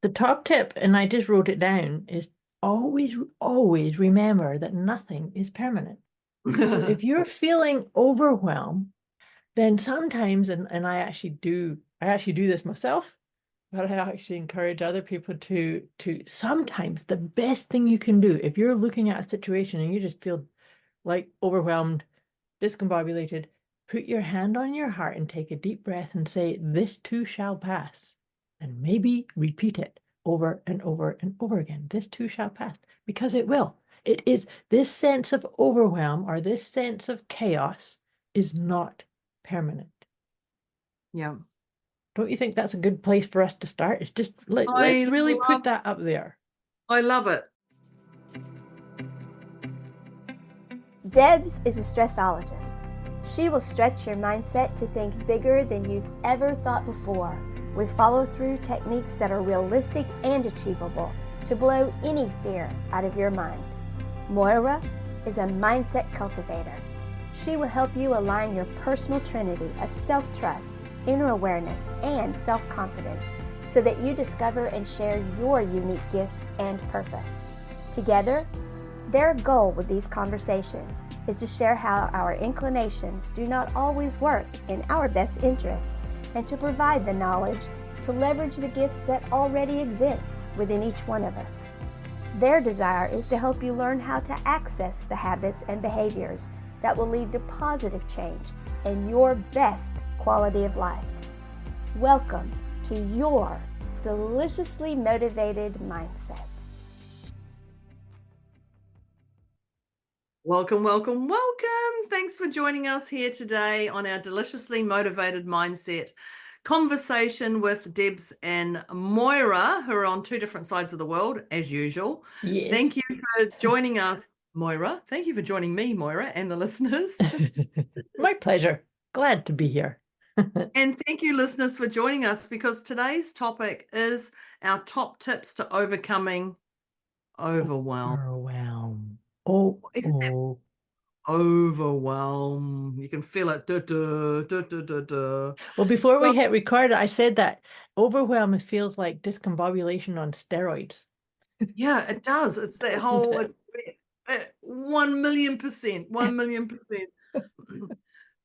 The top tip, and I just wrote it down, is always, always remember that nothing is permanent. So if you're feeling overwhelmed, then sometimes, and I actually do this myself, but I actually encourage other people to sometimes the best thing you can do if you're looking at a situation and you just feel like overwhelmed, discombobulated, put your hand on your heart and take a deep breath and say, "This too shall pass." And maybe repeat it over and over and over again. This too shall pass, because it will. It is this sense of overwhelm or this sense of chaos is not permanent. Yeah. Don't you think that's a good place for us to start? It's just let's I really love, put that up there. I love it. Debz is a stressologist. She will stretch your mindset to think bigger than you've ever thought before, with follow-through techniques that are realistic and achievable to blow any fear out of your mind. Moira is a mindset cultivator. She will help you align your personal trinity of self-trust, inner awareness, and self-confidence so that you discover and share your unique gifts and purpose. Together, their goal with these conversations is to share how our inclinations do not always work in our best interest and to provide the knowledge to leverage the gifts that already exist within each one of us. Their desire is to help you learn how to access the habits and behaviors that will lead to positive change and your best quality of life. Welcome to your deliciously motivated mindset. Welcome, welcome, welcome. Thanks for joining us here today on our Deliciously Motivated Mindset conversation with Debz and Moira, who are on two different sides of the world, as usual. Yes. Thank you for joining us, Moira. Thank you for joining me, Moira, and the listeners. My pleasure. Glad to be here. And thank you, listeners, for joining us, because today's topic is our top tips to overcoming overwhelm. Overwhelm. Oh. Overwhelm. You can feel it. Duh, duh, duh, duh, duh, duh. Well, before we So, hit record, I said that overwhelm feels like discombobulation on steroids, yeah, it does. It's that doesn't whole, it? it's 1,000,000%, 1,000,000%.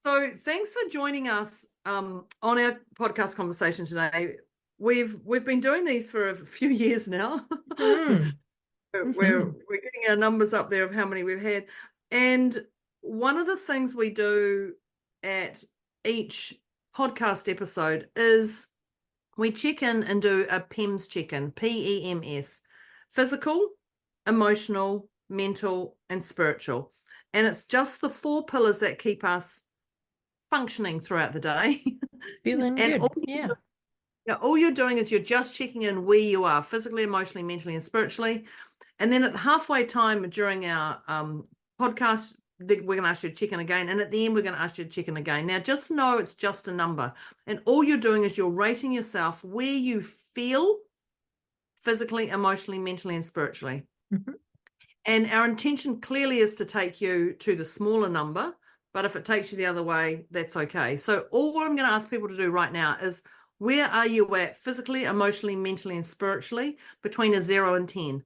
So thanks for joining us on our podcast conversation today. We've been doing these for a few years now. Mm. We're getting our numbers up there of how many we've had. And one of the things we do at each podcast episode is we check in and do a PEMS check-in, PEMS, physical, emotional, mental, and spiritual. And it's just the four pillars that keep us functioning throughout the day. Feeling And good. Yeah. all you're doing is you're just checking in where you are physically, emotionally, mentally, and spiritually. And then at halfway time during our podcast, we're going to ask you to check in again. And at the end, we're going to ask you to check in again. Now, just know it's just a number. And all you're doing is you're rating yourself where you feel physically, emotionally, mentally, and spiritually. Mm-hmm. And our intention clearly is to take you to the smaller number. But if it takes you the other way, that's okay. So all I'm going to ask people to do right now is, where are you at physically, emotionally, mentally, and spiritually between a 0 and 10?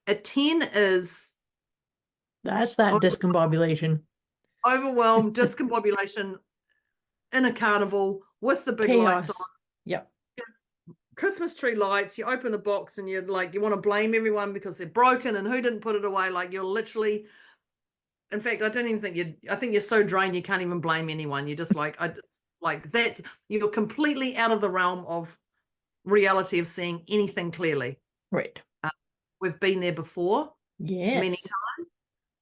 A 10 is That's that discombobulation. overwhelmed, discombobulation in a carnival with the big lights on. Chaos. Yep. Just Christmas tree lights. You open the box and you're like, you want to blame everyone because they're broken and who didn't put it away. Like, you're literally, in fact, I don't even think I think you're so drained you can't even blame anyone. You're just like, that's, you're completely out of the realm of reality of seeing anything clearly. Right. We've been there before many Yes. times,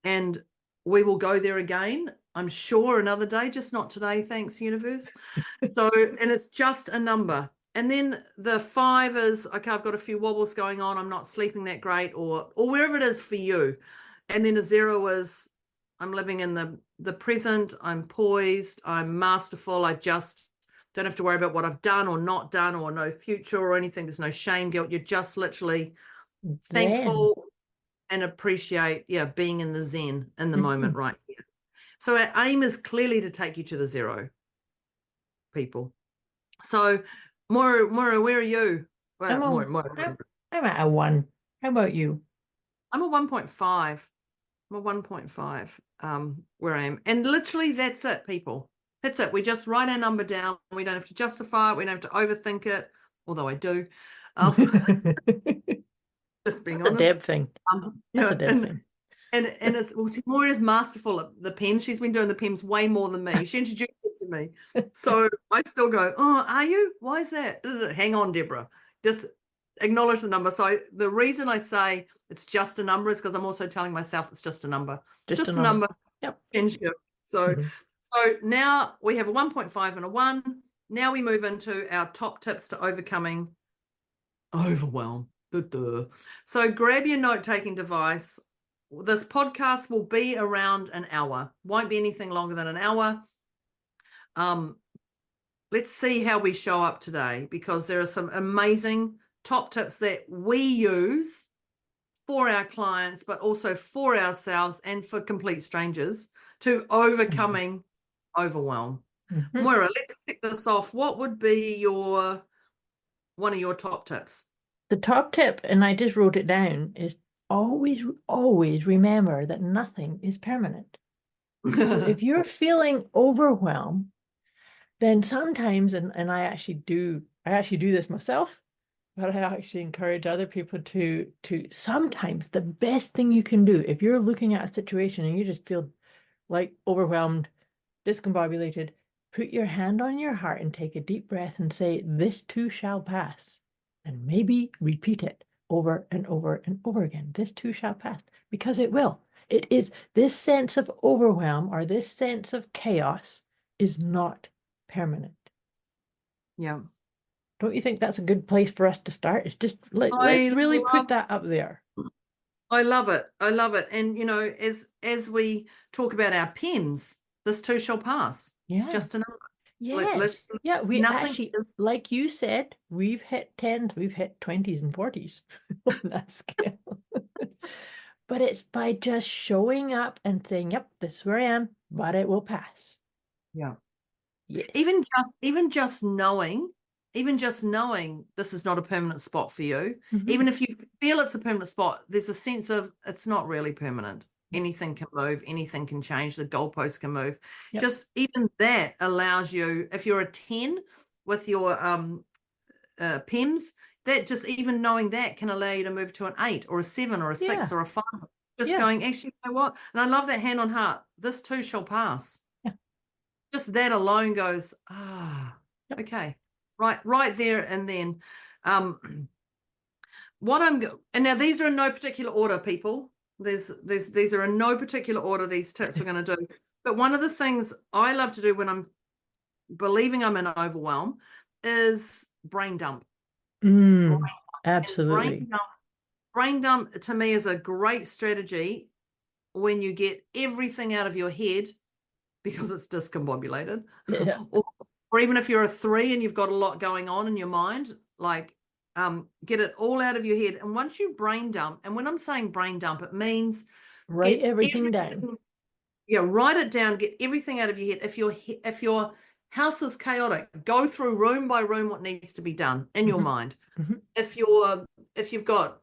and we will go there again, I'm sure, another day, just not today, thanks universe. So, and it's just a number. And then the 5 is, okay, I've got a few wobbles going on, I'm not sleeping that great, or wherever it is for you. And then a 0 is, I'm living in the present, I'm poised, I'm masterful, I just don't have to worry about what I've done or not done, or no future or anything. There's no shame, guilt. You're just literally thankful and appreciate, being in the zen in the moment right here. So our aim is clearly to take you to the 0, people. So Moira, where are you? I'm Moira. I'm at a 1. How about you? I'm a 1.5. I'm a 1.5 where I am. And literally that's it, people. That's it. We just write our number down. We don't have to justify it. We don't have to overthink it, although I do. Just being That's a Deb honest. thing. You That's know, a Deb thing. and it's, well, see, Moira's masterful at the pens. She's been doing the pens way more than me. She introduced it to me. So I still go, oh, are you? Why is that? Hang on, Deborah. Just acknowledge the number. So the reason I say it's just a number is because I'm also telling myself it's just a number. It's just a number. Yep. Change it. So, so now we have a 1.5 and a 1. Now we move into our top tips to overcoming overwhelm. So grab your note-taking device. This podcast will be around an hour. Won't be anything longer than an hour. Let's see how we show up today, because there are some amazing top tips that we use for our clients, but also for ourselves and for complete strangers to overcoming overwhelm. Moira, let's kick this off. What would be one of your top tips? The top tip, and I just wrote it down, is always remember that nothing is permanent. So if you're feeling overwhelmed, then sometimes, and I actually do this myself, but I actually encourage other people to sometimes the best thing you can do, if you're looking at a situation and you just feel like overwhelmed, discombobulated, put your hand on your heart and take a deep breath and say, this too shall pass. And maybe repeat it over and over and over again. This too shall pass, because it will. It is, this sense of overwhelm or this sense of chaos is not permanent. Yeah. Don't you think that's a good place for us to start? It's just let's really put that up there. I love it. I love it. And, you know, as we talk about our PEMS, this too shall pass. Yeah. It's just a number. Yes. Yeah, we actually, like you said, we've hit 10s, we've hit 20s and 40s on that scale. But it's by just showing up and saying, yep, this is where I am, but it will pass. Yeah. Yes. Even just knowing this is not a permanent spot for you, even if you feel it's a permanent spot, there's a sense of it's not really permanent. Anything can move, anything can change, the goalposts can move. Yep. Just even that allows you, if you're a 10 with your PEMS, that just even knowing that can allow you to move to an 8 or a 7 or a 6 or a 5. Just going, actually, you know what? And I love that hand on heart. This too shall pass. Yeah. Just that alone goes, okay. Right there and then. And now these are in no particular order, people. These are in no particular order, these tips we're going to do. But one of the things I love to do when I'm believing I'm in overwhelm is brain dump. Absolutely. Brain dump to me is a great strategy when you get everything out of your head because it's discombobulated. Yeah. Or even if you're a 3 and you've got a lot going on in your mind, like get it all out of your head. And once you brain dump, and when I'm saying brain dump, it means write everything down. Yeah, write it down, get everything out of your head. If your house is chaotic, go through room by room what needs to be done in your mind. If you've got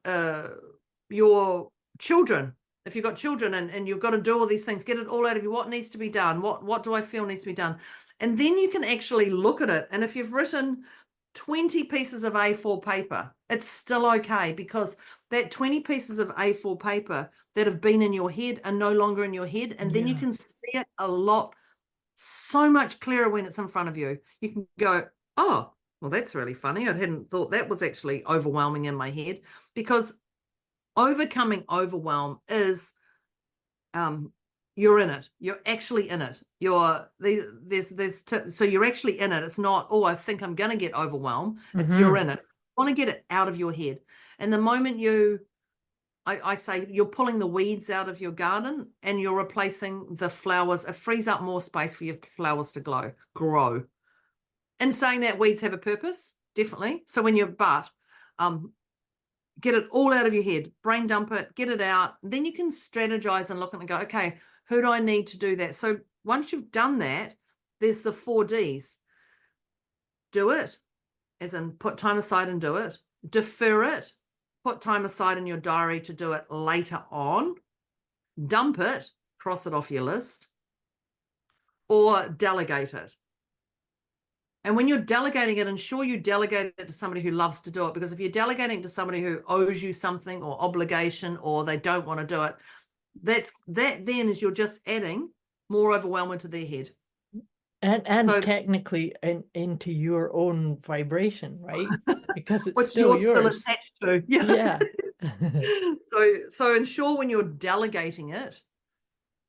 your children, if you've got children and you've got to do all these things, get it all out of you. What needs to be done? What do I feel needs to be done? And then you can actually look at it. And if you've written 20 pieces of A4 paper, it's still okay, because that 20 pieces of A4 paper that have been in your head are no longer in your head. And then you can see it so much clearer when it's in front of you. You can go, oh, well, that's really funny. I hadn't thought that was actually overwhelming in my head, because overcoming overwhelm is you're in it. You're actually in it. So you're actually in it. It's not, oh, I think I'm going to get overwhelmed. It's you're in it. You want to get it out of your head. And the moment I say you're pulling the weeds out of your garden and you're replacing the flowers, it frees up more space for your flowers to grow. And saying that weeds have a purpose, definitely. So when get it all out of your head, brain dump it, get it out. Then you can strategize and look at it and go, okay, who do I need to do that? So once you've done that, there's the 4 Ds. Do it, as in put time aside and do it. Defer it, put time aside in your diary to do it later on, dump it, cross it off your list, or delegate it. And when you're delegating it, ensure you delegate it to somebody who loves to do it. Because if you're delegating to somebody who owes you something or obligation, or they don't want to do it, that then is you're just adding more overwhelm into their head. And So- technically into your own vibration, right? Because it's which still you're still yours. attached to. Yeah. So ensure when you're delegating it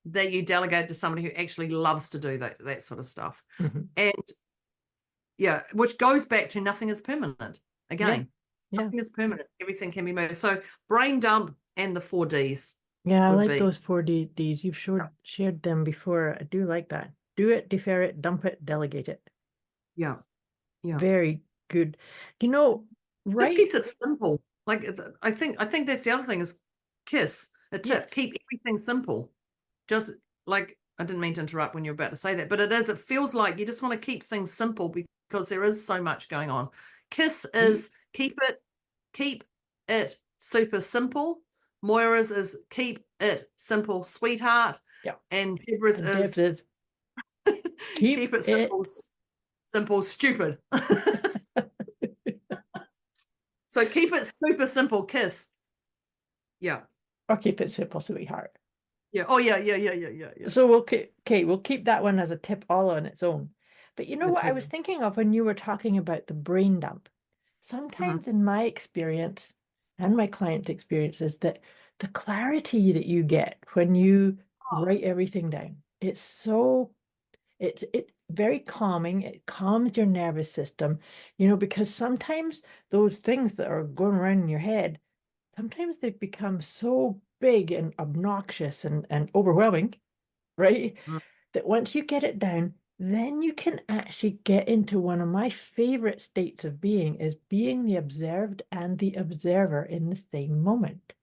that you delegate to somebody who actually loves to do that sort of stuff. Mhm. And yeah, which goes back to nothing is permanent. Again, Yeah. nothing is permanent. Everything can be moved. So brain dump and the 4 Ds. Yeah, I would like be- those 4Ds. You've shared them before. I do like that. Do it, defer it, dump it, delegate it. Yeah. Yeah. Very good. You know, Just right? keeps it simple. Like I think that's the other thing is KISS, a tip. Yes. Keep everything simple. Just like, I didn't mean to interrupt when you're about to say that, but it feels like you just want to keep things simple because there is so much going on. KISS is keep it super simple. Moira's is keep it simple, sweetheart. Yeah. And Debz And is Debz is keep it simple, simple, stupid. So keep it super simple, KISS. Yeah. or keep it simple, sweetheart. Yeah. Oh yeah. So we'll keep that one as a tip all on its own. But you know what I was thinking of when you were talking about the brain dump? Sometimes in my experience and my client experience is that the clarity that you get when you write everything down, it's very calming. It calms your nervous system, because sometimes those things that are going around in your head, sometimes they've become so big and obnoxious and overwhelming, right? Mm. That once you get it down, then you can actually get into one of my favorite states of being is being the observed and the observer in the same moment.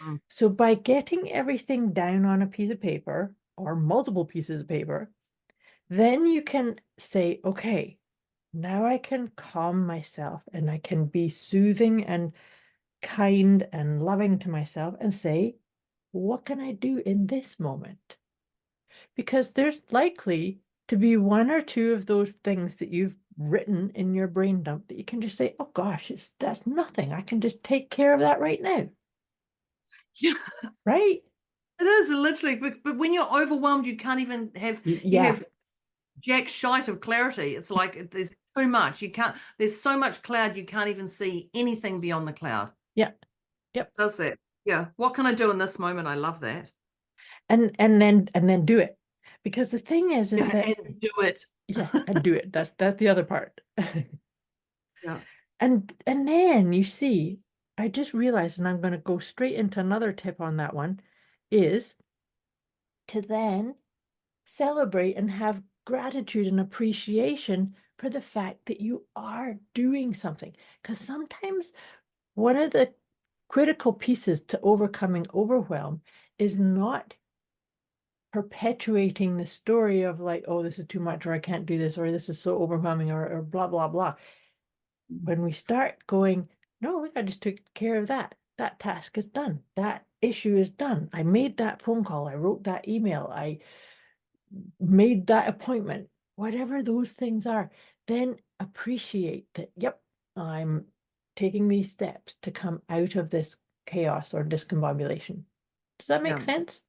Mm. So by getting everything down on a piece of paper or multiple pieces of paper, then you can say, okay, now I can calm myself and I can be soothing and kind and loving to myself and say, what can I do in this moment? Because there's likely to be one or two of those things that you've written in your brain dump that you can just say, oh gosh, that's nothing. I can just take care of that right now. Yeah. Right? It is literally, but when you're overwhelmed, you can't even have you have jack shite of clarity. It's like there's too much. There's so much cloud you can't even see anything beyond the cloud. Yeah. Yep. Does that? Yeah. What can I do in this moment? I love that. And then do it. Because the thing is that and do it. Yeah, and do it. That's the other part. Yeah. And then you see, I just realized, and I'm going to go straight into another tip on that one, is to then celebrate and have gratitude and appreciation for the fact that you are doing something. Because sometimes one of the critical pieces to overcoming overwhelm is not perpetuating the story of like, oh, this is too much, or I can't do this, or this is so overwhelming, or blah, blah, blah. When we start going, no, look, I just took care of that. That task is done. That issue is done. I made that phone call. I wrote that email. I made that appointment. Whatever those things are, then appreciate that, yep, I'm taking these steps to come out of this chaos or discombobulation. Does that make sense?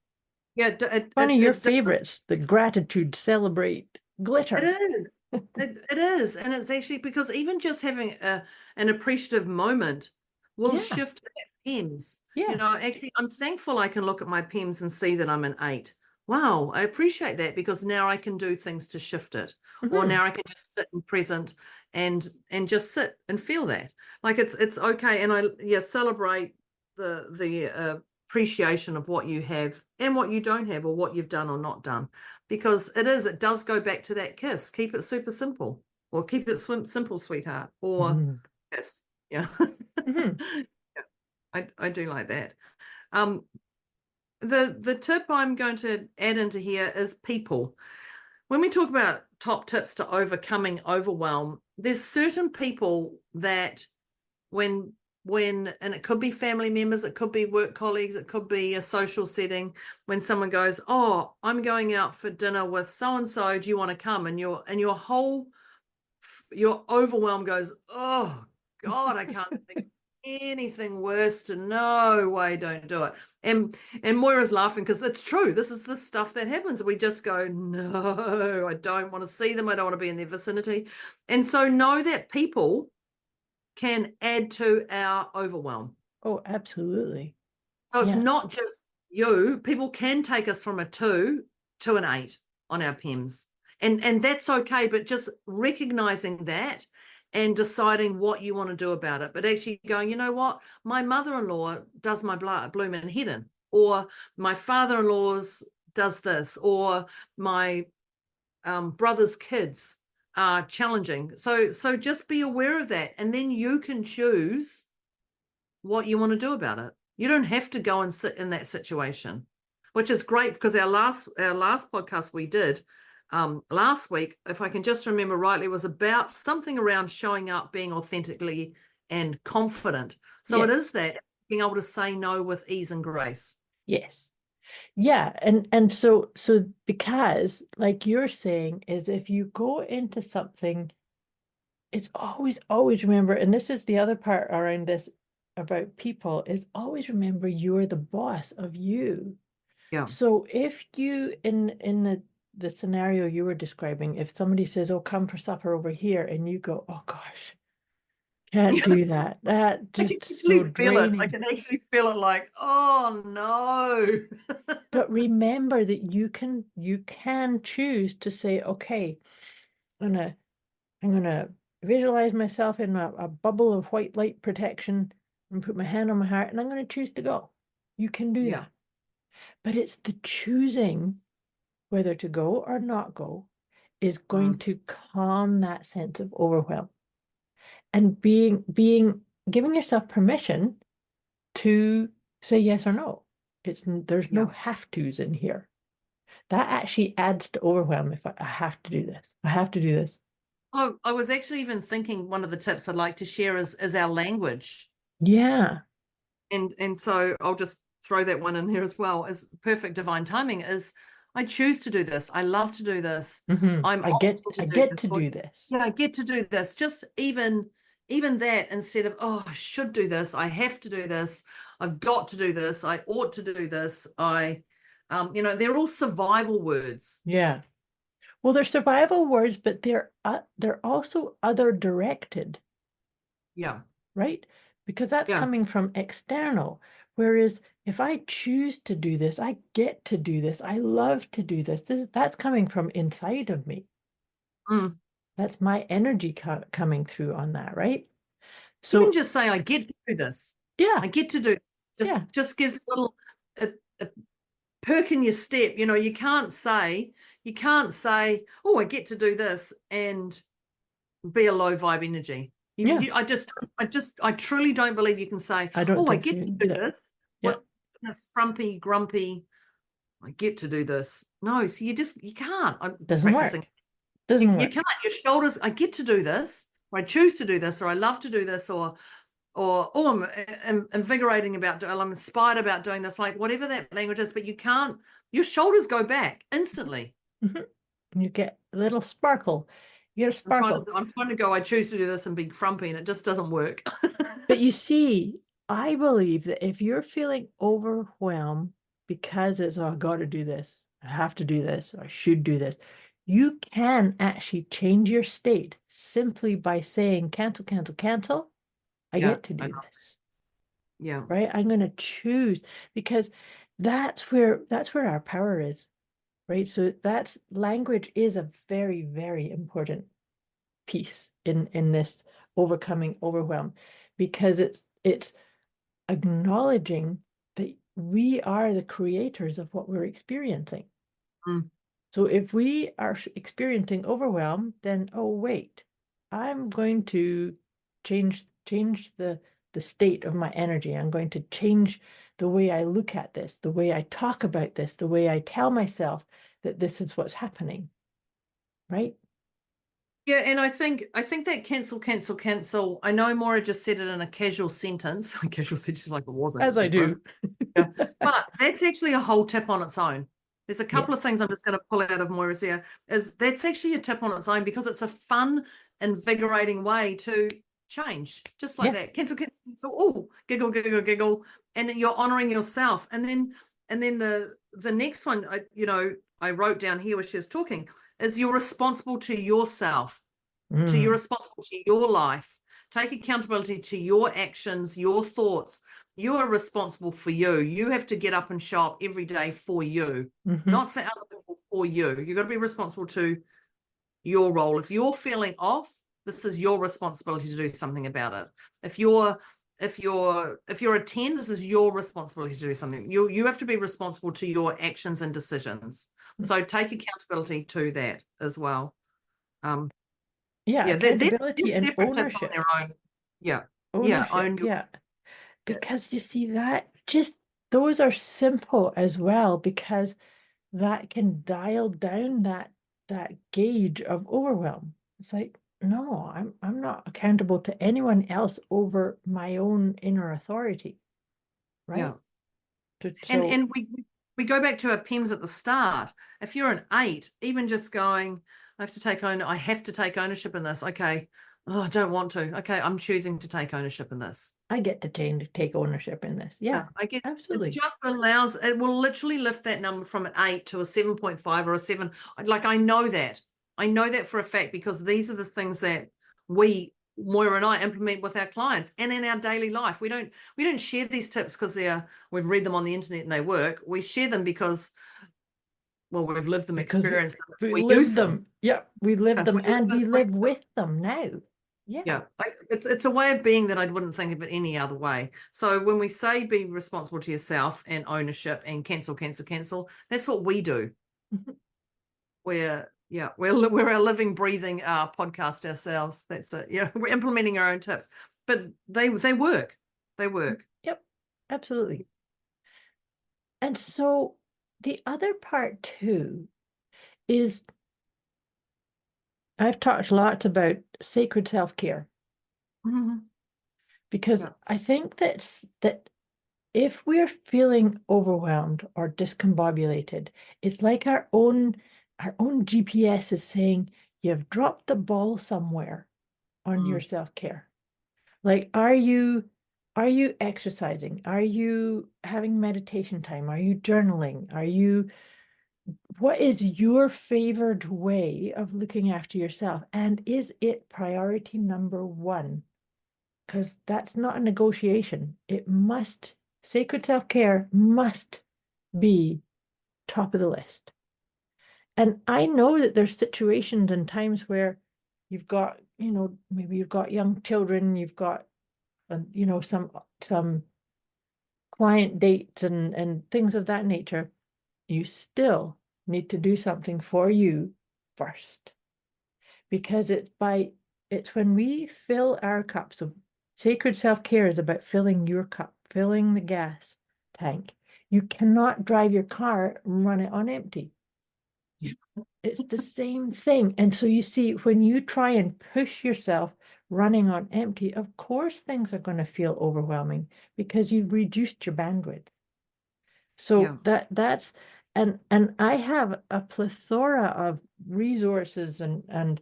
Yeah. One of your favorites, the gratitude, celebrate, glitter. It is. It is. And it's actually because even just having an appreciative moment will shift that PEMS. Yeah. Actually, I'm thankful I can look at my PEMS and see that I'm an 8. Wow, I appreciate that because now I can do things to shift it. Or now I can just sit and present and just sit and feel that. Like it's okay. And celebrate the appreciation of what you have and what you don't have, or what you've done or not done, because it does go back to that KISS. Keep it super simple, or keep it simple, sweetheart, or KISS. Yeah. Yeah, I do like that. The tip I'm going to add into here is people. When we talk about top tips to overcoming overwhelm, there's certain people that when when, and it could be family members, it could be work colleagues, it could be a social setting, when someone goes, oh, I'm going out for dinner with so and so, do you want to come? And your overwhelm goes, oh God, I can't think of anything worse. To no way, don't do it. And Moira's laughing because it's true. This is the stuff that happens. We just go, no, I don't want to see them. I don't want to be in their vicinity. And so know that people can add to our overwhelm. Oh, absolutely. So it's Yeah. not just you. People can take us from a 2 to an 8 on our PEMS. And that's okay, but just recognizing that and deciding what you want to do about it. But actually going, you know what? My mother-in-law does my bloom and head in, or my father-in-law's does this, or my brother's kids are challenging. So just be aware of that, and then you can choose what you want to do about it. You don't have to go and sit in that situation, which is great, because our last podcast we did last week, if I can just remember rightly, was about something around showing up, being authentically and confident. So Yes. it is that being able to say no with ease and grace. Yes. Yeah, and so because, like you're saying, is if you go into something, it's always remember, and this is the other part around this about people, is always remember you're the boss of you. Yeah. So if you in the scenario you were describing, if somebody says, "Oh, come for supper over here," and you go, "Oh gosh, can't do that," that I can just so actually feel it. I draining. can actually feel it, like, oh no. But remember that you can choose to say, okay, I'm gonna visualize myself in a bubble of white light protection and put my hand on my heart, and I'm gonna choose to go. You can do that. But it's the choosing whether to go or not go is going to calm that sense of overwhelm. And giving yourself permission to say yes or no. There's no have tos in here. That actually adds to overwhelm. If I have to do this, I have to do this. I was actually even thinking one of the tips I'd like to share is our language. Yeah. And so I'll just throw that one in here as well, as perfect divine timing is, I choose to do this. I love to do this. I get to do this. Yeah, I get to do this. Just even that, instead of, oh, I should do this, I have to do this, I've got to do this, I ought to do this. They're all survival words. Yeah. Well, they're survival words, but they're also other directed. Yeah. Right? Because that's coming from external. Whereas if I choose to do this, I get to do this, I love to do this. That's coming from inside of me. That's my energy coming through on that, right? So you can just say, I get to do this. Yeah. I get to do this. Just gives a little a perk in your step. You can't say, oh, I get to do this and be a low vibe energy. I truly don't believe you can say, I get to do this. What a frumpy, grumpy, I get to do this. No, so you can't. I'm doesn't practicing. work. Doesn't work. You can't. Your shoulders, I get to do this, or I choose to do this, or I love to do this, or I'm invigorating about, I'm inspired about doing this, like whatever that language is, but you can't, your shoulders go back instantly. You get a little sparkle. You get a sparkle. I'm trying to go, I choose to do this and be frumpy, and it just doesn't work. But you see, I believe that if you're feeling overwhelmed because it's, oh, I got to do this, I have to do this, I should do this, you can actually change your state simply by saying, cancel, cancel, cancel. I get to do this. Yeah. Right? I'm going to choose, because that's where our power is. Right? So that's language is a very, very important piece in this overcoming overwhelm, because it's acknowledging that we are the creators of what we're experiencing. So if we are experiencing overwhelm, then, oh wait, I'm going to change the state of my energy. I'm going to change the way I look at this, the way I talk about this, the way I tell myself that this is what's happening. Right? Yeah, and I think that cancel. I know Moira just said it in a casual sentence. Casual sentence like it wasn't. As I do. Yeah. But that's actually a whole tip on its own. There's a couple Yeah. of things I'm just going to pull out of Moira's here. Is that's actually a tip on its own because it's a fun, invigorating way to change, just like Yeah. that. Cancel. Oh, giggle, giggle, giggle, and then you're honoring yourself. And then the next one, I wrote down here where she was talking, is you're responsible to yourself, you're responsible to your life. Take accountability to your actions, your thoughts. You are responsible for you. You have to get up and show up every day for you, not for other people, for you. You've got to be responsible to your role. If you're feeling off, this is your responsibility to do something about it. If you're a 10, this is your responsibility to do something. You have to be responsible to your actions and decisions. So take accountability to that as well. Yeah, Yeah, they're accountability and separate tips on ownership. their own. Yeah. Ownership, Own your, yeah. Because you see that just those are simple as well, because that can dial down that gauge of overwhelm. It's like, no, I'm not accountable to anyone else over my own inner authority. Right? yeah. So And we go back to our PEMS at the start. If you're an 8, even just going, I have to take ownership in this. Okay. Oh, I don't want to. Okay, I'm choosing to take ownership in this. I get to take ownership in this. Yeah, I get absolutely. it will literally lift that number from an 8 to a 7.5 or a 7. Like, I know that for a fact, because these are the things that Moira and I implement with our clients and in our daily life. We don't share these tips because we've read them on the internet and they work. We share them because, well, we've lived them, experienced them, we use live them. Yeah, we live them, and we live with them now. Yeah, it's a way of being that I wouldn't think of it any other way. So when we say be responsible to yourself and ownership and cancel, that's what we do. We're a living, breathing podcast ourselves. That's it. Yeah, we're implementing our own tips, but they work. They work. Yep, absolutely. And so the other part too is I've talked lots about sacred self-care. Because I think that if we're feeling overwhelmed or discombobulated, it's like our own GPS is saying, you've dropped the ball somewhere on your self-care. Like, are you exercising? Are you having meditation time? Are you journaling? What is your favored way of looking after yourself? And is it priority number 1? Because that's not a negotiation. Sacred self-care must be top of the list. And I know that there's situations and times where you've got, maybe you've got young children, you've got, some client dates and things of that nature. You still need to do something for you first, because it's when we fill our cup. So sacred self-care is about filling your cup, filling the gas tank. You cannot drive your car and run it on empty. It's the same thing. And so you see, when you try and push yourself running on empty, of course things are going to feel overwhelming because you've reduced your bandwidth. So that's and I have a plethora of resources and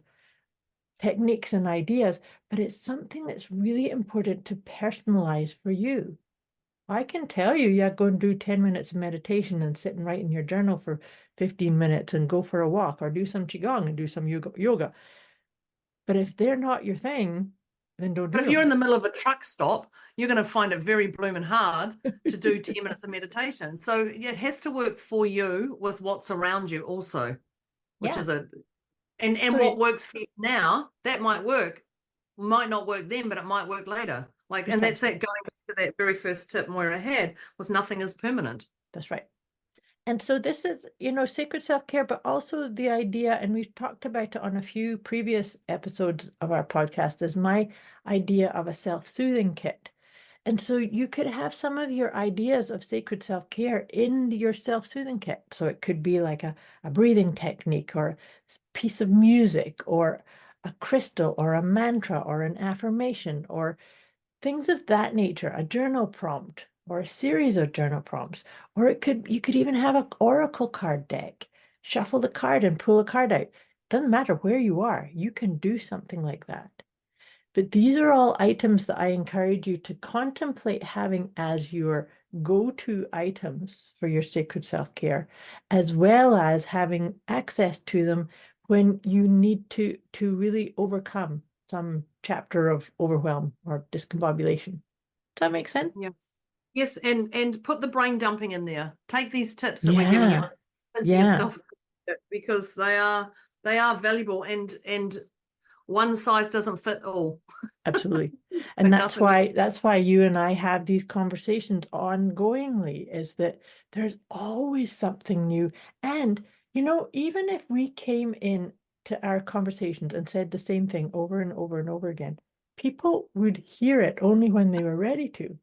techniques and ideas, but it's something that's really important to personalize for you. I can tell you, go and do 10 minutes of meditation and sit and write in your journal for 15 minutes and go for a walk or do some qigong and do some yoga. But if they're not your thing, then don't do But if them. you're in the middle of a truck stop, you're going to find it very blooming hard to do 10 minutes of meditation. So it has to work for you with what's around you also, which is and so what works for you now, that might not work then, but it might work later. And that's that going back to that very first tip Moira had, was nothing is permanent. That's right. And so this is, sacred self-care, but also the idea, and we've talked about it on a few previous episodes of our podcast, is my idea of a self-soothing kit. And so you could have some of your ideas of sacred self-care in your self-soothing kit. So it could be like a breathing technique or a piece of music or a crystal or a mantra or an affirmation or things of that nature, a journal prompt or a series of journal prompts, or you could even have an oracle card deck. Shuffle the card and pull a card out. Doesn't matter where you are, you can do something like that. But these are all items that I encourage you to contemplate having as your go-to items for your sacred self-care, as well as having access to them when you need to really overcome some chapter of overwhelm or discombobulation. Does that make sense? Yeah. Yes, and put the brain dumping in there. Take these tips that we're giving you into yourself, because they are valuable, and one size doesn't fit all. Absolutely. And that's why you and I have these conversations ongoingly, is that there's always something new. And, even if we came in to our conversations and said the same thing over and over and over again, people would hear it only when they were ready to.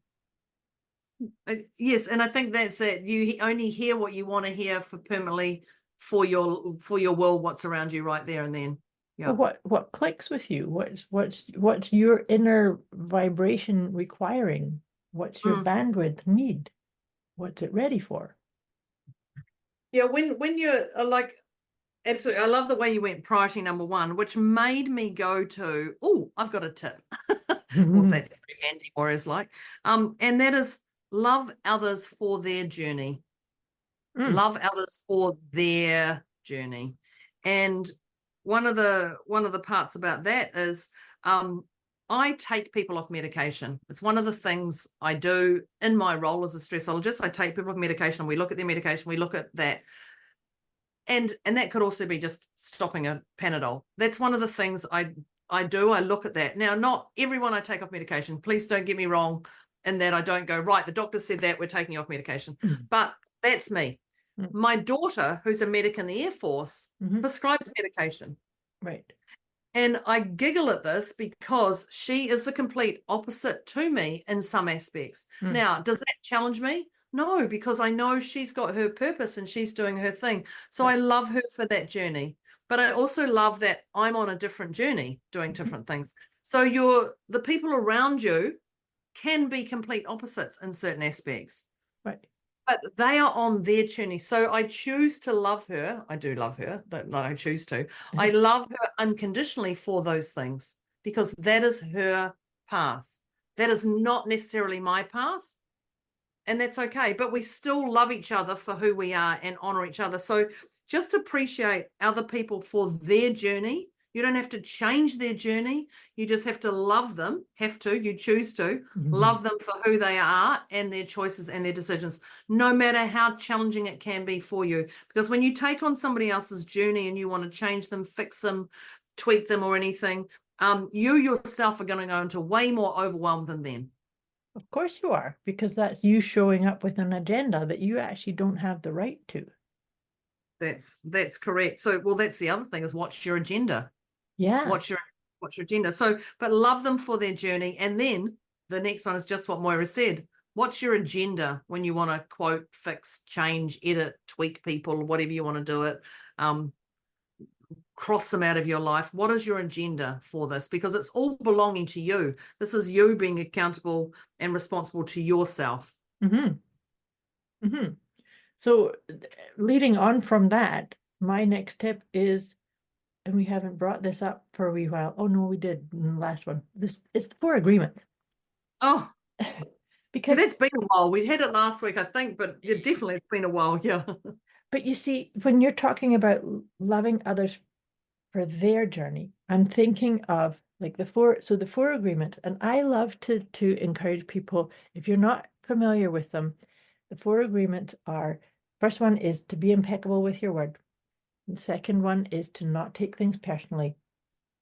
Yes, and I think that's it. You only hear what you want to hear for permanently for your world, what's around you right there and then. Yeah. Well, what clicks with you? What's your inner vibration requiring? What's your bandwidth need? What's it ready for? Yeah, when you're like, absolutely, I love the way you went priority number one, which made me go to, I've got a tip. Well, that's pretty handy, Moira's like. And that is love others for their journey. Love others for their journey. And one of the parts about that is I take people off medication. It's one of the things I do in my role as a stressologist. I take people off medication. We look at their medication. We look at that. And that could also be just stopping a Panadol. That's one of the things I do. I look at that. Now, not everyone I take off medication. Please don't get me wrong in that I don't go, right, the doctor said that, we're taking you off medication. But that's me. My daughter, who's a medic in the Air Force, prescribes medication. Right. And I giggle at this because she is the complete opposite to me in some aspects. Now, does that challenge me? No, because I know she's got her purpose and she's doing her thing. So I love her for that journey. But I also love that I'm on a different journey doing different things. So the people around you can be complete opposites in certain aspects. Right. But they are on their journey. So I choose to love her. I do love her. I choose to. I love her unconditionally for those things because that is her path. That is not necessarily my path. And that's okay. But we still love each other for who we are and honor each other. So just appreciate other people for their journey. You don't have to change their journey. You just have to love them. You choose to love them for who they are and their choices and their decisions, no matter how challenging it can be for you. Because when you take on somebody else's journey and you want to change them, fix them, tweak them or anything, you yourself are going to go into way more overwhelmed than them. Of course you are, because that's you showing up with an agenda that you actually don't have the right to. That's correct. So, well, that's the other thing is what's your agenda? Yeah. What's your agenda? So, but love them for their journey. And then the next one is just what Moira said. What's your agenda when you want to quote, fix, change, edit, tweak people, whatever you want to do it, cross them out of your life? What is your agenda for this? Because it's all belonging to you. This is you being accountable and responsible to yourself. So leading on from that, my next tip is, and we haven't brought this up for a wee while. Oh no, we did in the last one. It's the 4 agreements. Oh, because it's been a while. We had it last week, I think, but it's been a while. Yeah. But you see, when you're talking about loving others for their journey, I'm thinking of like the 4 agreements. And I love to encourage people, if you're not familiar with them, the 4 agreements are, first one is to be impeccable with your word. The second one is to not take things personally.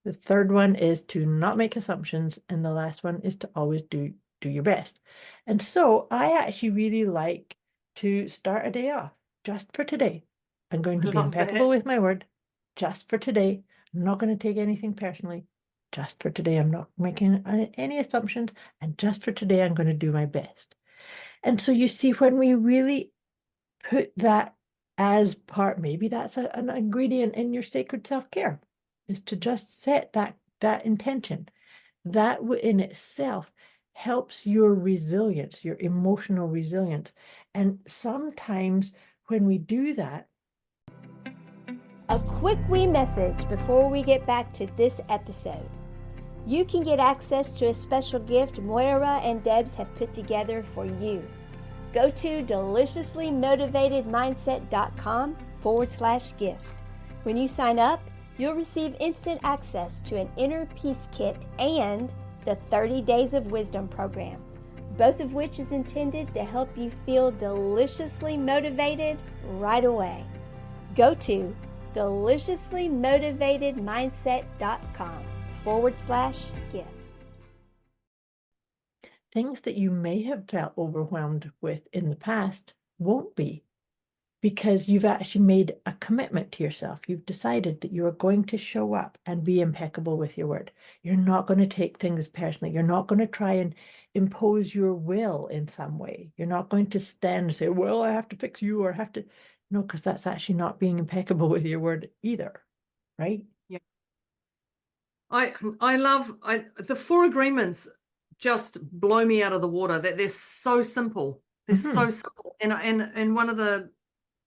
The third one is to not make assumptions. And the last one is to always do your best. And so I actually really like to start a day off just for today. I'm going to be impeccable with my word just for today. I'm not going to take anything personally. Just for today, I'm not making any assumptions. And just for today, I'm going to do my best. And so you see, when we really put that as part, maybe that's an ingredient in your sacred self-care. is to just set that intention. That in itself helps your resilience, your emotional resilience. And sometimes when we do that, A quick wee message before we get back to this episode. You can get access to a special gift Moira and Debz have put together for you. Go to deliciouslymotivatedmindset.com/gift. When you sign up, you'll receive instant access to an inner peace kit and the 30 Days of Wisdom program, both of which is intended to help you feel deliciously motivated right away. Go to deliciouslymotivatedmindset.com/gift. things that you may have felt overwhelmed with in the past won't be, because you've actually made a commitment to yourself. You've decided that you're going to show up and be impeccable with your word. You're not going to take things personally. You're not going to try and impose your will in some way. You're not going to stand and say, well, I have to fix you, or I have to. No, because that's actually not being impeccable with your word either, right? Yeah. I love the 4 agreements just blow me out of the water, that they're so simple. They're so simple. And one of the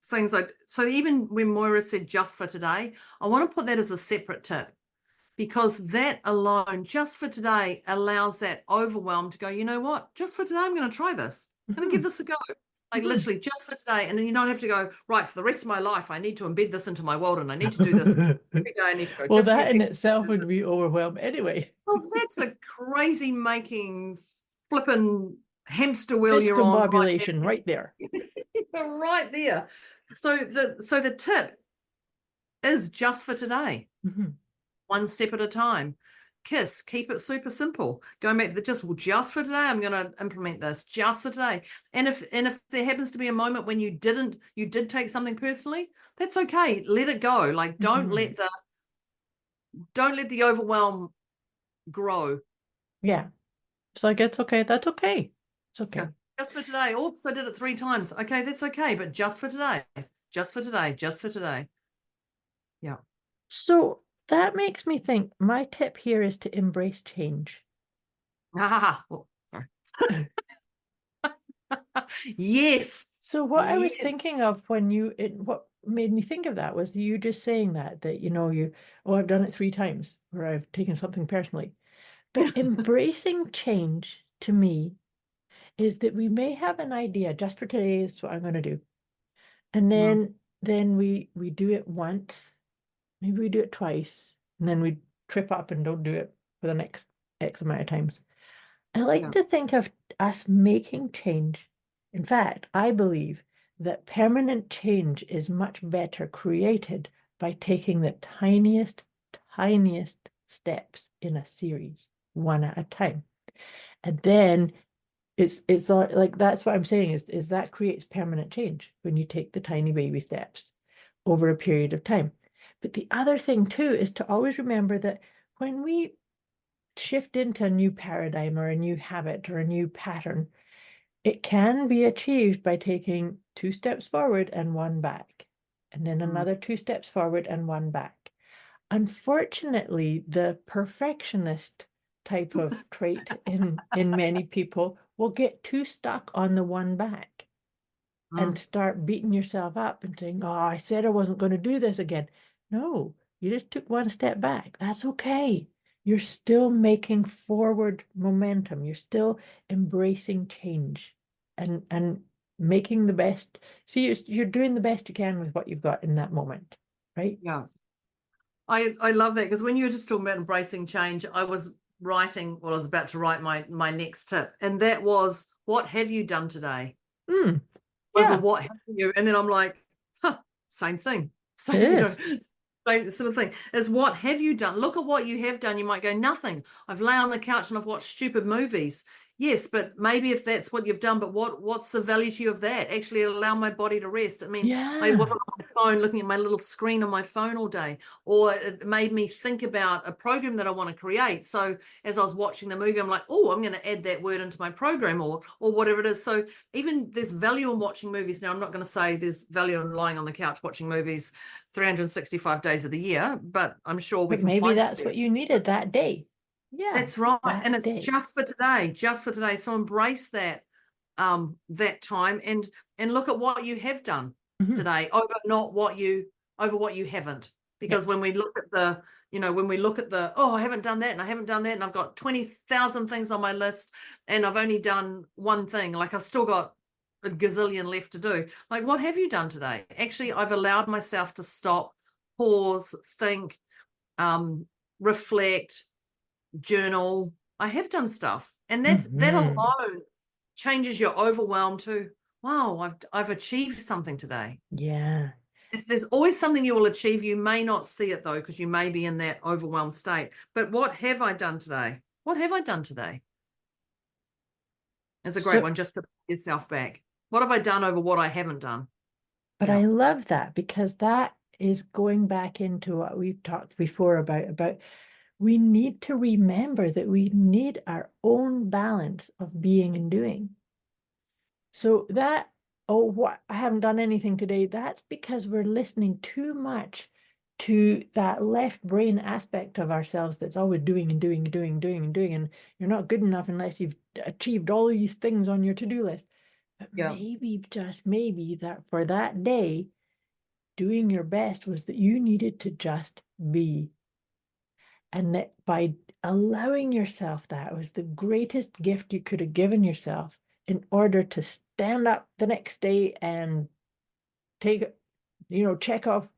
things so even when Moira said just for today, I want to put that as a separate tip, because that alone, just for today, allows that overwhelm to go, you know what, just for today, I'm going to try this. I'm going to give this a go. Like literally just for today. And then you don't have to go, right, for the rest of my life, I need to embed this into my world and I need to do this every day. I need to go. Well, that in itself would be overwhelmed anyway. Well, that's a crazy making flipping hamster wheel you're on. Discombobulation right there. Right there. So the tip is just for today. One step at a time. KISS, keep it super simple. Going back to just for today, I'm going to implement this just for today. And if there happens to be a moment when you did take something personally, that's okay. Let it go. Like don't let the overwhelm grow. Yeah. It's like, it's okay. That's okay. It's okay. Yeah. Just for today. Oops, I did it 3 times. Okay, that's okay. But just for today. Just for today. Just for today. Yeah. So that makes me think my tip here is to embrace change. Well, sorry. Yes. So what I was thinking of when what made me think of that was you just saying that I've done it 3 times where I've taken something personally. But embracing change to me is that we may have an idea, just for today is what I'm going to do. And then we do it once, maybe we do it twice, and then we trip up and don't do it for the next X amount of times. I like to think of us making change. In fact, I believe that permanent change is much better created by taking the tiniest steps in a series, one at a time. And then it's like, that's what I'm saying is that creates permanent change when you take the tiny baby steps over a period of time. But the other thing too is to always remember that when we shift into a new paradigm or a new habit or a new pattern, it can be achieved by taking 2 steps forward and 1 back, and then another 2 steps forward and 1 back. Unfortunately, the perfectionist type of trait in many people will get too stuck on the 1 back and start beating yourself up and saying, oh, I said I wasn't going to do this again. No, you just took 1 step back. That's okay. You're still making forward momentum. You're still embracing change and making the best. See, you're doing the best you can with what you've got in that moment, right? Yeah. I love that, because when you were just talking about embracing change, I was about to write my next tip. And that was, what have you done today? Over what have you? And then I'm like, same thing. Same sort of thing is, what have you done? Look at what you have done. You might go, nothing. I've lay on the couch and I've watched stupid movies. Yes, but maybe if that's what you've done, but what's the value to you of that? Actually, allow my body to rest. I mean, I wasn't on my phone, looking at my little screen on my phone all day, or it made me think about a program that I want to create. So as I was watching the movie, I'm like, oh, I'm going to add that word into my program, or whatever it is. So even there's value in watching movies. Now, I'm not going to say there's value in lying on the couch watching movies 365 days of the year, but I'm sure we But can maybe find that's some. what you needed that day. Yeah, That's right. that And it's day. just for today, just for today. So embrace that that time and look at what you have done Mhm. today over what you haven't. Because when we look at the, oh, I haven't done that and I haven't done that, and I've got 20,000 things on my list and I've only done one thing, like I've still got a gazillion left to do. Like, what have you done today? Actually, I've allowed myself to stop, pause, think, reflect, journal. I have done stuff, and that Mhm. alone changes your overwhelm to, wow, I've achieved something today. Yeah. There's always something you will achieve. You may not see it though, because you may be in that overwhelmed state. But what have I done today? What have I done today? It's a great So, one, just to put yourself back. What have I done over what I haven't done? but Yeah. I love that, because that is going back into what we've talked before about we need to remember that we need our own balance of being and doing. So that, oh, what, I haven't done anything today, that's because we're listening too much to that left brain aspect of ourselves that's always doing and doing and doing and doing and doing, and you're not good enough unless you've achieved all these things on your to-do list. But Yeah. maybe, just maybe, that for that day, doing your best was that you needed to just be. And that by allowing yourself, that was the greatest gift you could have given yourself, in order to stand up the next day and take, check off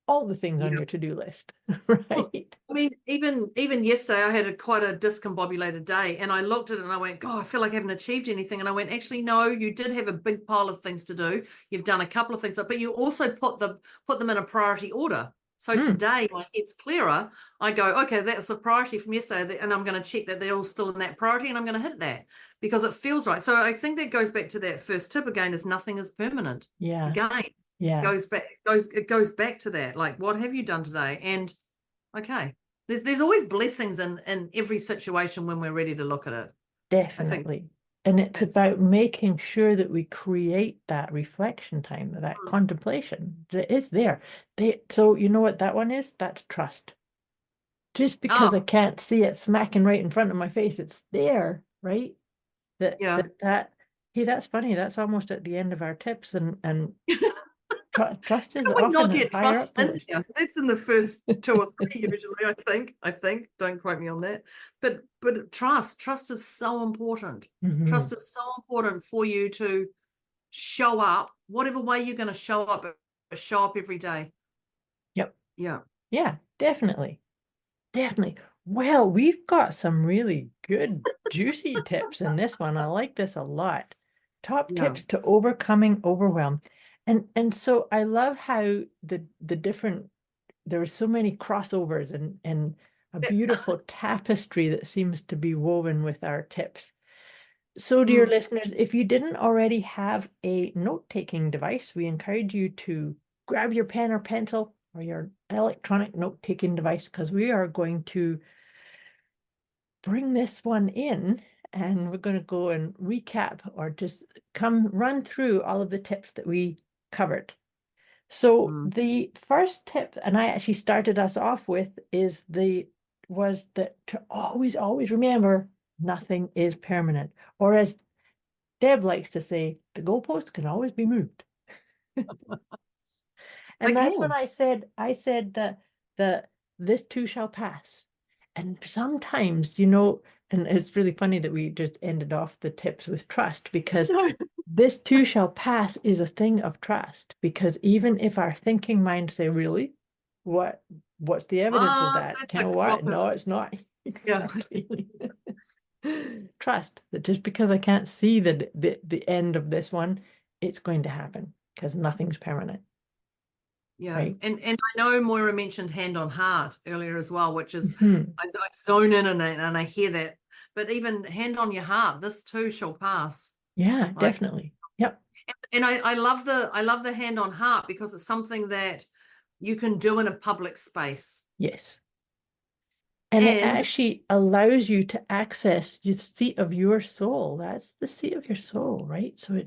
all the things on Yeah. your to-do list, Well, right? I mean, even yesterday, I had quite a discombobulated day, and I looked at it and I went, God, I feel like I haven't achieved anything. And I went, actually, no, you did have a big pile of things to do. You've done a couple of things, but you also put them in a priority order. So today, my head's clearer. I go, okay, that's the priority from yesterday, and I'm going to check that they're all still in that priority, and I'm going to hit that because it feels right. So I think that goes back to that first tip again: is nothing is permanent. Yeah. Again, Yeah. it goes back to that. Like, what have you done today? And okay, there's always blessings in every situation when we're ready to look at it. Definitely. And it's about making sure that we create that reflection time, that contemplation that is there. So you know what that one is? That's trust. Just because I can't see it smacking right in front of my face, it's there, right? Yeah. Hey, that's funny. That's almost at the end of our tips, and trust is Can we often not get higher trust up the in list. here? That's in the first 2 or 3 usually, I think. Don't quote me on that. But trust is so important. Mhm. Trust is so important for you to show up, whatever way you're going to show up every day. Yep. Yeah. Yeah, definitely. Definitely. Well, we've got some really good, juicy tips in this one. I like this a lot. Top Yeah. tips to overcoming overwhelm. And so I love how the different, there are so many crossovers, and a beautiful tapestry that seems to be woven with our tips. So, dear listeners, if you didn't already have a note-taking device, we encourage you to grab your pen or pencil or your electronic note-taking device, because we are going to bring this one in, and we're going to go and recap, or just run through all of the tips that we covered. So the first tip, and I actually started us off with, was that to always, always remember nothing is permanent. Or as Deb likes to say, the goalpost can always be moved. And that's when I said that this too shall pass. And sometimes, and it's really funny that we just ended off the tips with trust, because this too shall pass is a thing of trust. Because even if our thinking mind say, really, what's the evidence of that? What? No, it's not. Exactly. Trust that just because I can't see the end of this one, it's going to happen, because nothing's permanent. Yeah. Right. And I know Moira mentioned hand on heart earlier as well, which is I zone in on it and I hear that. But even hand on your heart, this too shall pass. Yeah, definitely. Yep. And I love the hand on heart, because it's something that you can do in a public space. Yes. And it And actually allows you to access the seat of your soul. That's the seat of your soul, right? So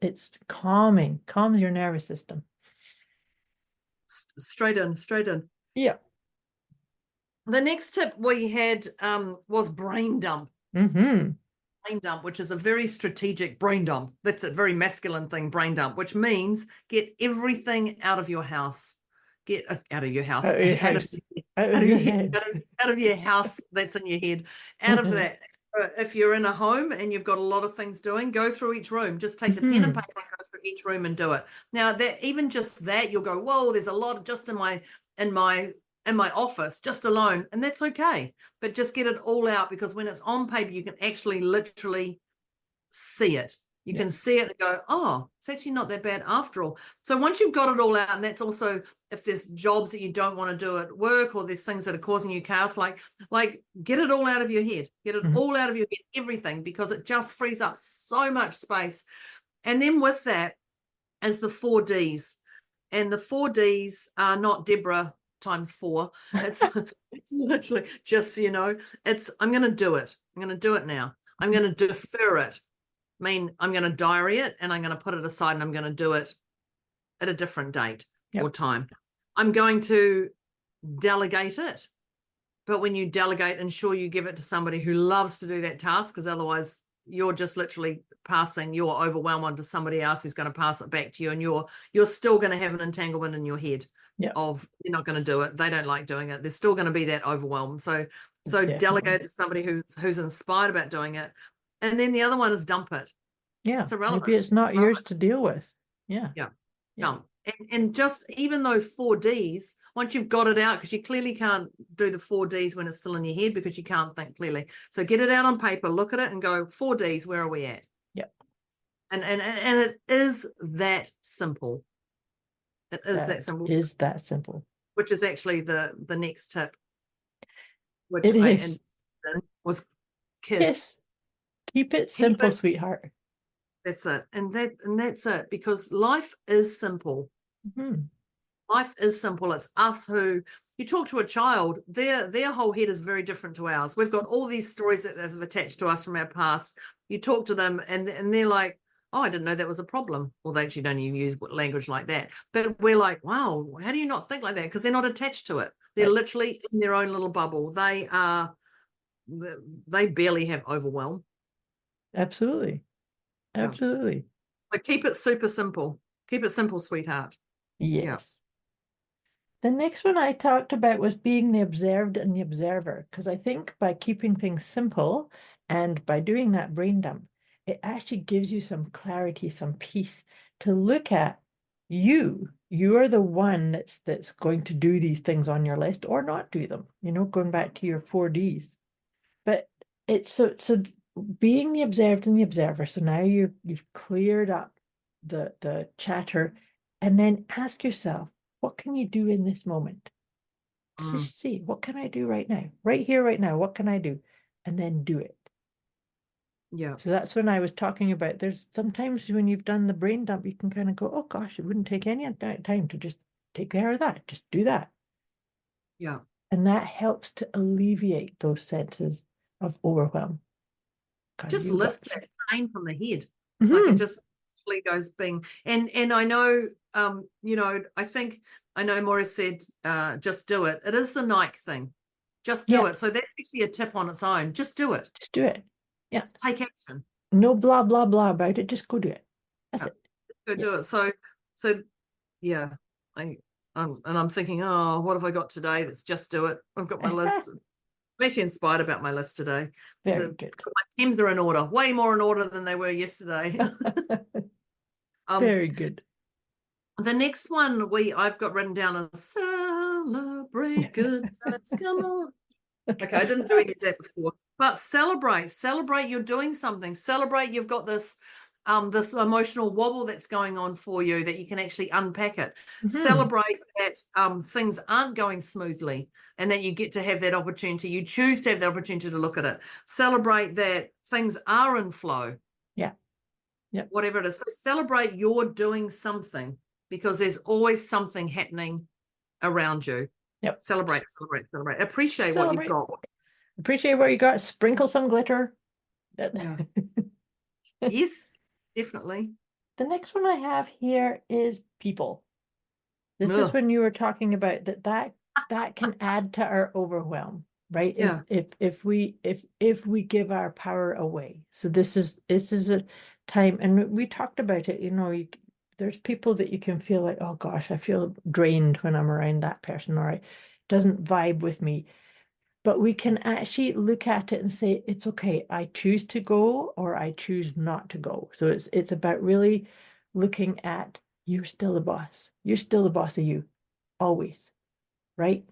it's calms your nervous system. straight in. Yeah. The next tip we had was brain dump. Mm-hmm. Brain dump, which is a very strategic brain dump. That's a very masculine thing, brain dump, which means get everything out of your house. Get out of your house. Out of your house. Out of your head. Out of your house that's in your head. Out of that. If you're in a home and you've got a lot of things doing, go through each room. Just take the pen and paper and go through each room and do it. Now, that even just that, you'll go, whoa, there's a lot just in my office, just alone, and that's okay. But just get it all out, because when it's on paper, you can actually literally see it. You can see it and go, oh, it's actually not that bad after all. So once you've got it all out, and that's also if there's jobs that you don't want to do at work, or there's things that are causing you chaos, like get it all out of your head. Get it all out of your head, everything, because it just frees up so much space. And then with that is the 4 Ds. And the 4 Ds are not Deborah times 4. It's literally, just so you know, I'm going to do it. I'm going to do it now. I'm going to defer it. I mean, I'm going to diary it, and I'm going to put it aside, and I'm going to do it at a different date or time. I'm going to delegate it. But when you delegate, ensure you give it to somebody who loves to do that task, because otherwise you're just literally passing your overwhelm on to somebody else who's going to pass it back to you, and you're still going to have an entanglement in your head of you're not going to do it. They don't like doing it. There's still going to be that overwhelm. So delegate to somebody who's inspired about doing it. And then the other one is dump it. Yeah. It's irrelevant. Maybe it's not yours to deal with. Yeah. Dump. And just even those 4 Ds, once you've got it out, because you clearly can't do the 4 Ds when it's still in your head, because you can't think clearly. So get it out on paper, look at it and go, 4 Ds, where are we at? Yep. And it is that simple. It is that simple. Is that simple. Which is actually the next tip. Which it is. Was kiss. Keep it simple, sweetheart. That's it. And that's it, because life is simple. Life is simple. It's us who, you talk to a child, their whole head is very different to ours. We've got all these stories that have attached to us from our past. You talk to them and they're like, oh, I didn't know that was a problem. Well, they actually don't even use language like that. But we're like, wow, how do you not think like that? Because they're not attached to it. They're literally in their own little bubble. They barely have overwhelm. Absolutely. Absolutely. But keep it super simple. Keep it simple, sweetheart. Yes. Yeah. The next one I talked about was being the observed and the observer, because I think by keeping things simple and by doing that brain dump, it actually gives you some clarity, some peace to look at you. You are the one that's going to do these things on your list or not do them, going back to your 4 Ds. But it's so being the observed and the observer. So now you've cleared up the chatter, and then ask yourself, what can you do in this moment? Just see, what can I do right now? Right here, right now, what can I do? And then do it. Yeah. So that's when I was talking about, there's sometimes when you've done the brain dump, you can kind of go, oh gosh, it wouldn't take any time to just take care of that. Just do that. Yeah. And that helps to alleviate those senses of overwhelm. Just list that pain from the head. Like it just actually goes bing. And I know, I know Moira said, just do it. It is the Nike thing. Just do it. So that's actually a tip on its own. Just do it. Just do it. Yeah. Just take action. No blah, blah, blah about it. Just go do it. That's it. Go do it. So yeah, I'm thinking, oh, what have I got today? That's just do it. I've got my list. I'm actually inspired about my list today. Very good. My Thames are in order, way more in order than they were yesterday. Very good. The next one I've got written down is celebrate good times. Come on. Okay, I didn't do any of that before. But celebrate you're doing something. Celebrate you've got this this emotional wobble that's going on for you, that you can actually unpack it. Celebrate that things aren't going smoothly, and that you get to have that opportunity. You choose to have the opportunity to look at it. Celebrate that things are in flow. Yep. whatever it is. So celebrate you're doing something, because there's always something happening around you. Yep. Celebrate, celebrate, celebrate. Appreciate what you've got. Appreciate what you got. Sprinkle some glitter. Yeah. Yes, definitely. The next one I have here is people. This is Ugh. when you were talking about that can add to our overwhelm, right? Yeah. If we give our power away. So this is a time, and we talked about it, there's people that you can feel like, oh gosh, I feel drained when I'm around that person, or it doesn't vibe with me. But we can actually look at it and say, it's okay, I choose to go or I choose not to go. So it's about really looking at, you're still the boss. You're still the boss of you, always, right?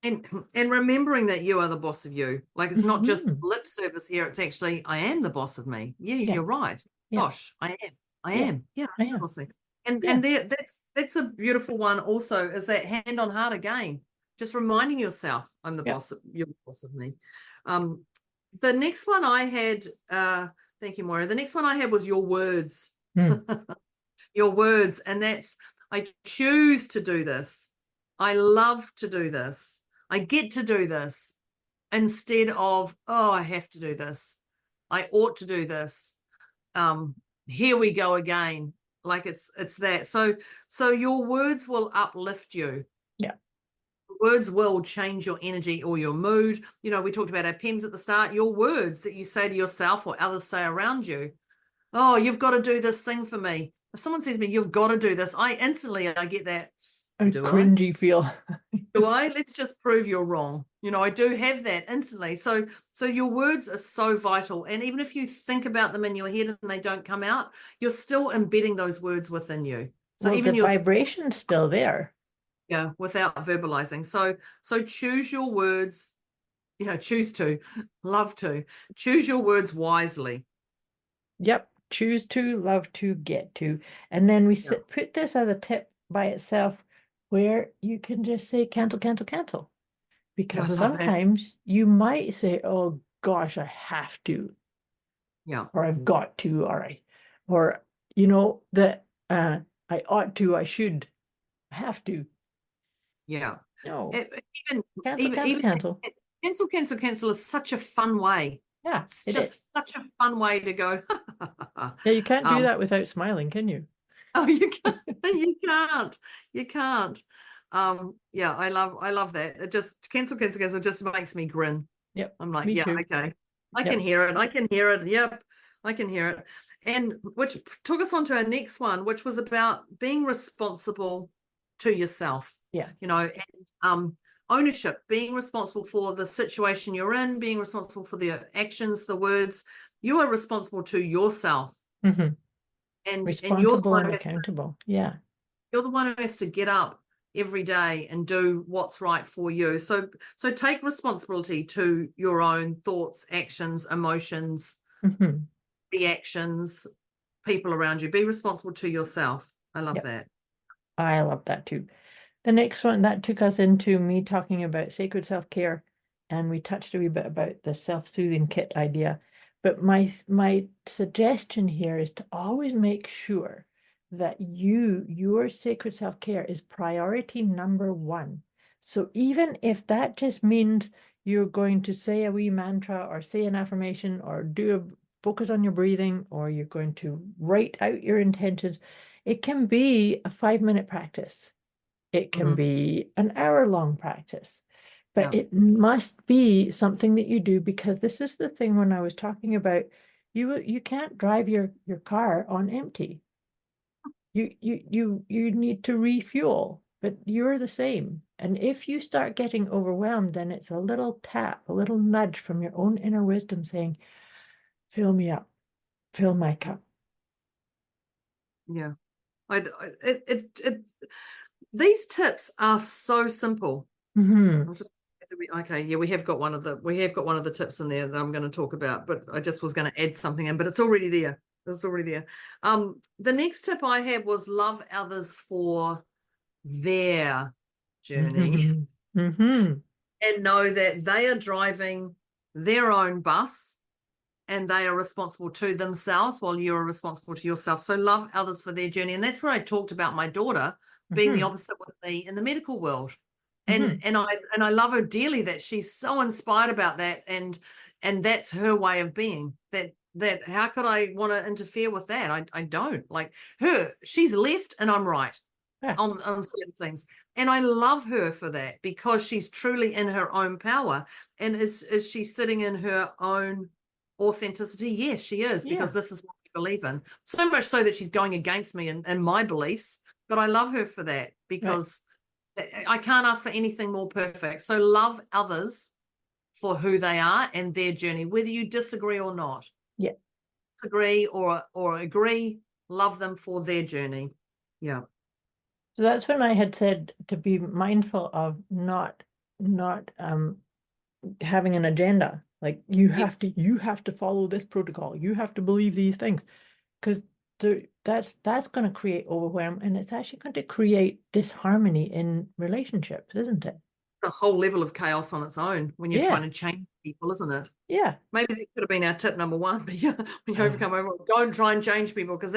And remembering that you are the boss of you. Like, it's not just lip service here. It's actually, I am the boss of me. Yeah, you're right. Yeah. Gosh, I am. Yeah, I am. Boss of me. And that's a beautiful one also, is that hand on heart again. Just reminding yourself, I'm the boss, you're the boss of me. The next one I had, thank you, Moira. The next one I had was your words. Your words. And that's, I choose to do this. I love to do this. I get to do this, instead of, oh, I have to do this. I ought to do this. Here we go again. Like it's that. So your words will uplift you. Yeah. Words will change your energy or your mood. We talked about our PEMs at the start. Your words that you say to yourself or others say around you. Oh, you've got to do this thing for me. If someone says to me, you've got to do this, I get that. Cringy feel. Do I? Let's just prove you're wrong. I do have that instantly. So your words are so vital. And even if you think about them in your head and they don't come out, you're still embedding those words within you. So well, even the vibration's still there. Yeah, without verbalizing. So choose your words. Choose to, love to. Choose your words wisely. Yep. Choose to, love to, get to. And then we put this as a tip by itself, where you can just say cancel, cancel, cancel. Because sometimes you might say, oh gosh, I have to. Yeah. Or I've got to, or that I ought to, I should, I have to. Yeah. No. Even cancel is such a fun way. Yeah. It's just such a fun way to go. Yeah, you can't do that without smiling, can you? Oh, you can't. You can't. Yeah, I love that. It just cancel just makes me grin. Yep. I'm like, me yeah, too. okay. I can hear it. Yep. I can hear it. And which took us on to our next one, which was about being responsible to yourself. Yeah. And ownership, being responsible for the situation you're in, being responsible for the actions, the words. You are responsible to yourself. Mm-hmm. And responsible and accountable. Yeah. You're the one who has to get up every day and do what's right for you. So take responsibility to your own thoughts, actions, emotions, reactions, people around you. Be responsible to yourself. I love that. I love that too. The next one, that took us into me talking about sacred self-care, and we touched a wee bit about the self-soothing kit idea. But my suggestion here is to always make sure that your sacred self-care is priority number one. So even if that just means you're going to say a wee mantra or say an affirmation or focus on your breathing, or you're going to write out your intentions, it can be a 5-minute practice. It can be an hour-long practice, but it must be something that you do, because this is the thing when I was talking about, you can't drive your car on empty. You need to refuel, but you're the same. And if you start getting overwhelmed, then it's a little tap, a little nudge from your own inner wisdom saying, fill me up, fill my cup. Yeah. These tips are so simple. Okay, yeah, we have got one of the tips in there that I'm going to talk about, but I just was going to add something in, but it's already there. The next tip I had was love others for their journey and know that they are driving their own bus and they are responsible to themselves while you're responsible to yourself. So love others for their journey. And that's where I talked about my daughter being the opposite with me in the medical world. And I love her dearly, that she's so inspired about that, and that's her way of being. That how could I want to interfere with that? I don't. Like her, she's left and I'm right on certain things. And I love her for that, because she's truly in her own power. And is she sitting in her own authenticity? Yes, she is, because this is what we believe in. So much so that she's going against me and my beliefs. But I love her for that, because I can't ask for anything more perfect. So love others for who they are and their journey, whether you disagree or not. Yeah. Disagree or agree, love them for their journey. Yeah. So that's when I had said to be mindful of not having an agenda. Like you have to follow this protocol. You have to believe these things, because that's going to create overwhelm, and it's actually going to create disharmony in relationships, isn't it? A whole level of chaos on its own when you're trying to change people, isn't it? Yeah. Maybe that could have been our tip number one, but yeah, when you overcome overwhelm, go and try and change people, because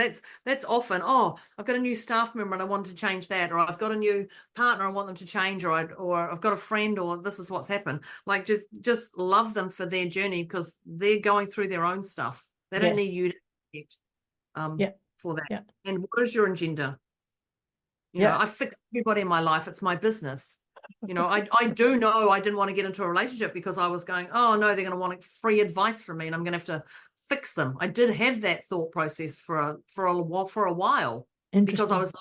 that's often, oh, I've got a new staff member and I want to change that, or I've got a new partner I want them to change, or I've got a friend, or this is what's happened. Like just love them for their journey, because they're going through their own stuff. They don't need you to protect for that. Yeah. And what is your agenda? You know, I fix everybody in my life. It's my business. You know, I do know I didn't want to get into a relationship because I was going, oh no, they're going to want free advice from me and I'm going to have to fix them. I did have that thought process for a while, because I was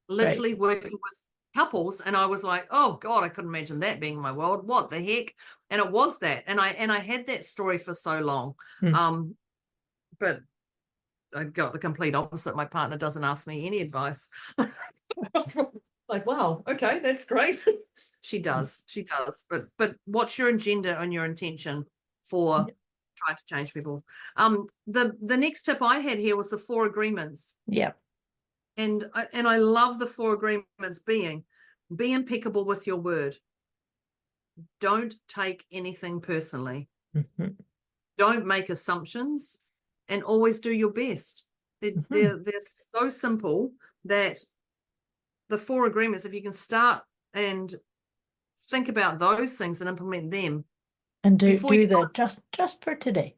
literally working with couples, and I was like, oh God, I couldn't imagine that being my world. What the heck? And it was that. And I had that story for so long. But I got the complete opposite. My partner doesn't ask me any advice. Like, wow, okay, that's great. She does. But what's your agenda and your intention for trying to change people? The next tip I had here was the 4 agreements. Yeah. And I love the 4 agreements being: be impeccable with your word. Don't take anything personally. Don't make assumptions, and always do your best. They're so simple that the 4 agreements, if you can start and think about those things and implement them. And do that just for today.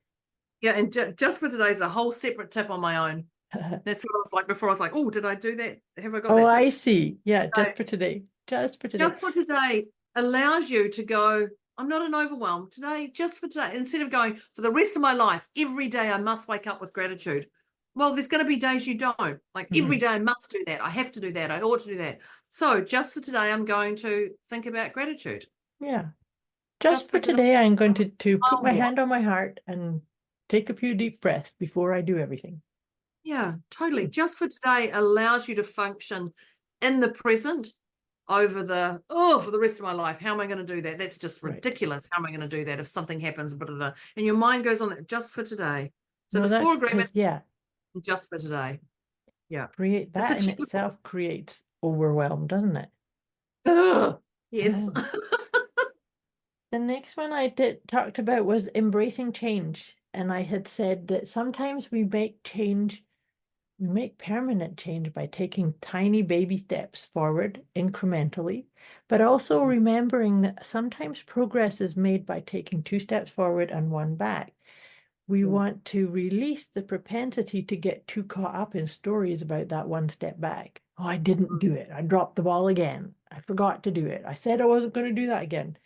Yeah, and just for today is a whole separate tip on my own. That's what I was like before. I was like, oh, did I do that? Have I got that? Oh, I see. Yeah, just for today. Just for today. Just for today allows you to go, I'm not an overwhelm today, just for today. Instead of going, for the rest of my life, every day I must wake up with gratitude. Well, there's going to be days you don't. Like every day I must do that. I have to do that. I ought to do that. So just for today, I'm going to think about gratitude. Yeah. Just for today, I'm going to put my hand on my heart and take a few deep breaths before I do everything. Yeah, totally. Just for today allows you to function in the present over for the rest of my life. How am I going to do that? That's just ridiculous. How am I going to do that if something happens? And your mind goes on that just for today. So the 4 agreements. Just for today. Yeah. Create that in itself creates overwhelm, doesn't it? Yes. The next one I talked about was embracing change. And I had said that sometimes we make permanent change by taking tiny baby steps forward incrementally, but also remembering that sometimes progress is made by taking 2 steps forward and 1 back. We want to release the propensity to get too caught up in stories about that 1 step back. Oh, I didn't do it. I dropped the ball again. I forgot to do it. I said I wasn't going to do that again.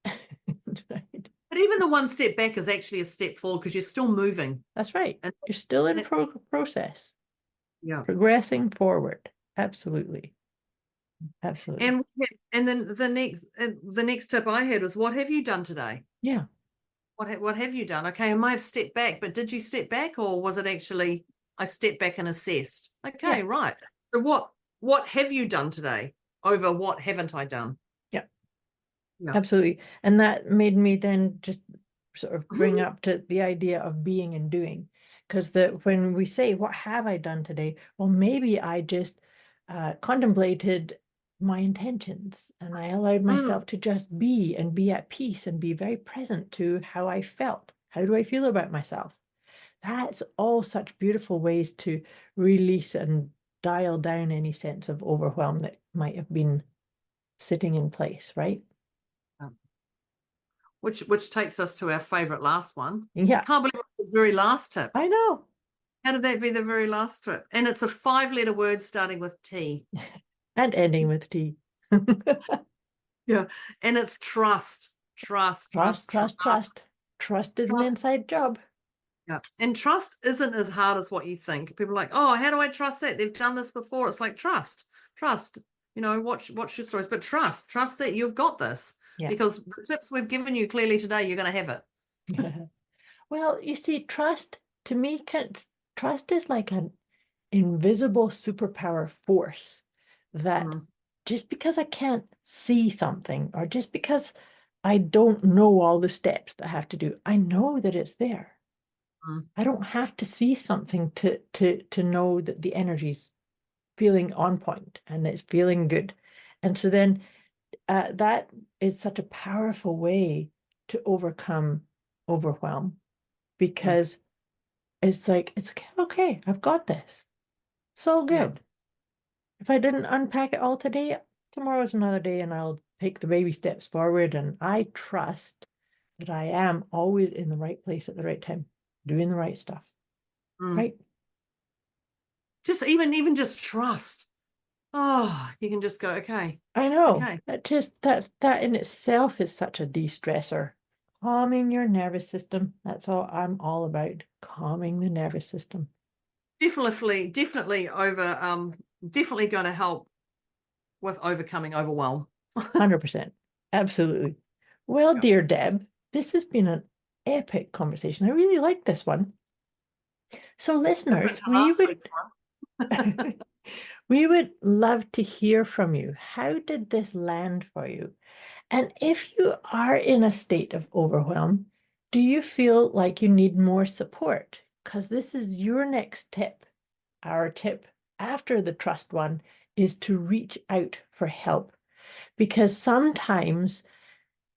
Right. But even the 1 step back is actually a step forward, because you're still moving. That's right. And you're still in process. Yeah. Progressing forward. Absolutely. Absolutely. And then the next tip I had was, what have you done today? Yeah. What have you done? Okay, I might have stepped back, but did you step back, or was it actually I stepped back and assessed? Okay, right. So what have you done today over what haven't I done? Yeah. Absolutely. And that made me then just sort of bring up to the idea of being and doing. Because when we say, what have I done today? Well, maybe I just contemplated my intentions, and I allowed myself to just be and be at peace and be very present to how I felt. How do I feel about myself? That's all such beautiful ways to release and dial down any sense of overwhelm that might have been sitting in place, right? Which takes us to our favorite last one. Yeah, Can't believe it's the very last tip. I know. How did that be the very last tip? And it's a 5-letter word starting with T. And ending with T. Yeah. And it's trust. Trust. Trust. Trust is an inside job. Yeah. And trust isn't as hard as what you think. People are like, oh, how do I trust that? They've done this before. It's like trust. You know, watch your stories, but trust that you've got this. Yeah. Because the tips we've given you clearly today, you're going to have it. Well, you see, trust to me, trust is like an invisible superpower force that just because I can't see something or just because I don't know all the steps that I have to do, I know that it's there. I don't have to see something to know that the energy's feeling on point and it's feeling good. And so then that is such a powerful way to overcome overwhelm, because it's like, it's okay, I've got this. So good. If I didn't unpack it all today, tomorrow's another day and I'll take the baby steps forward. And I trust that I am always in the right place at the right time, doing the right stuff. Right? Just even just trust. Oh, you can just go, okay. I know. Okay. That in itself is such a de-stressor. Calming your nervous system. That's all I'm all about. Calming the nervous system. Definitely definitely going to help with overcoming overwhelm. 100%. Absolutely. Well, dear Deb, this has been an epic conversation. I really like this one. So listeners, we would love to hear from you. How did this land for you? And if you are in a state of overwhelm, do you feel like you need more support? Because this is your next tip. Our tip after the trust one is to reach out for help. Because sometimes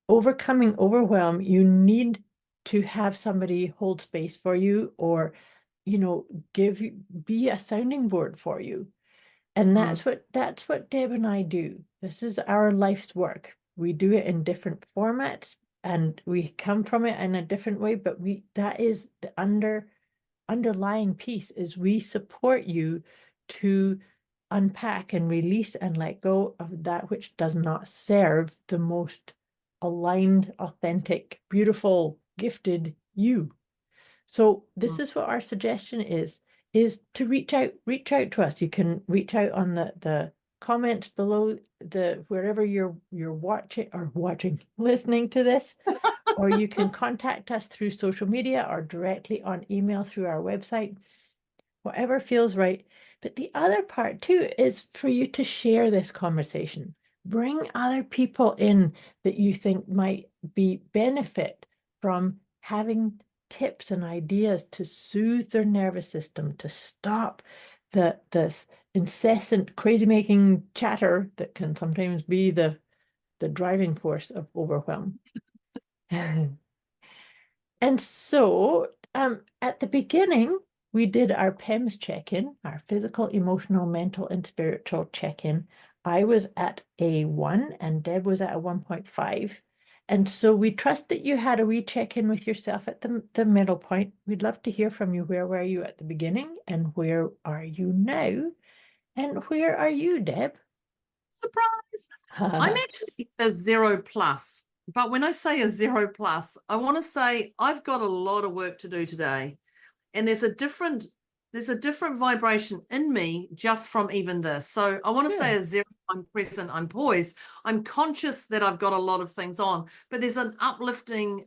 overcoming overwhelm, you need to have somebody hold space for you, or, be a sounding board for you. And that's what Deb and I do. This is our life's work. We do it in different formats and we come from it in a different way, but that is the underlying piece, is we support you to unpack and release and let go of that which does not serve the most aligned, authentic, beautiful, gifted you. So this is what our suggestion is to reach out to us. You can reach out on the comments below wherever you're listening to this, or you can contact us through social media or directly on email through our website, whatever feels right. But the other part too is for you to share this conversation. Bring other people in that you think might be benefit from having tips and ideas to soothe their nervous system, to stop this incessant crazy making chatter that can sometimes be the driving force of overwhelm. And so at the beginning, we did our PEMS check-in, our physical, emotional, mental, and spiritual check-in. I was at a 1 and Deb was at a 1.5. And so we trust that you had a wee check-in with yourself at the middle point. We'd love to hear from you. Where were you at the beginning and where are you now? And where are you, Deb? Surprise! I'm actually a 0+. But when I say a 0+, I want to say I've got a lot of work to do today. And there's a different vibration in me just from even this. So I want to say a 0, I'm present, I'm poised. I'm conscious that I've got a lot of things on, but there's an uplifting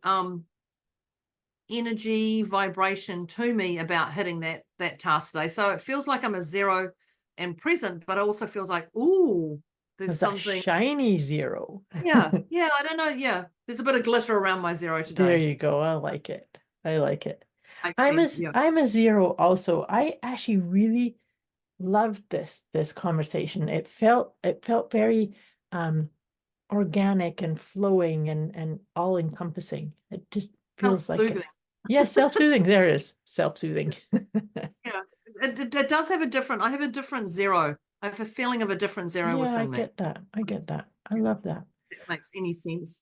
energy vibration to me about hitting that task today. So it feels like I'm a 0 and present, but it also feels like, ooh, there's something shiny 0. Yeah, I don't know. Yeah, there's a bit of glitter around my 0 today. There you go. I like it. I'm a 0 also. I actually really loved this conversation. It felt very organic and flowing and all encompassing. It just feels like soothing. Yes, self-soothing. There it is. Self-soothing. Yeah, it does have a different, I have a different zero. I have a feeling of a different zero Yeah, I within me. get that. I get that. I love that. If it makes any sense.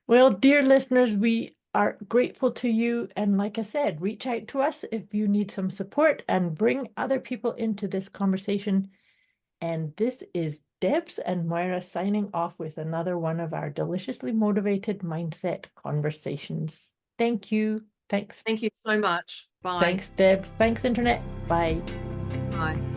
Well, dear listeners, we are grateful to you. And like I said, reach out to us if you need some support and bring other people into this conversation. And this is Debz and Moira signing off with another one of our deliciously motivated mindset conversations. Thank you. Thanks. Thank you so much. Bye. Thanks, Debz. Thanks, Internet. Bye. Bye.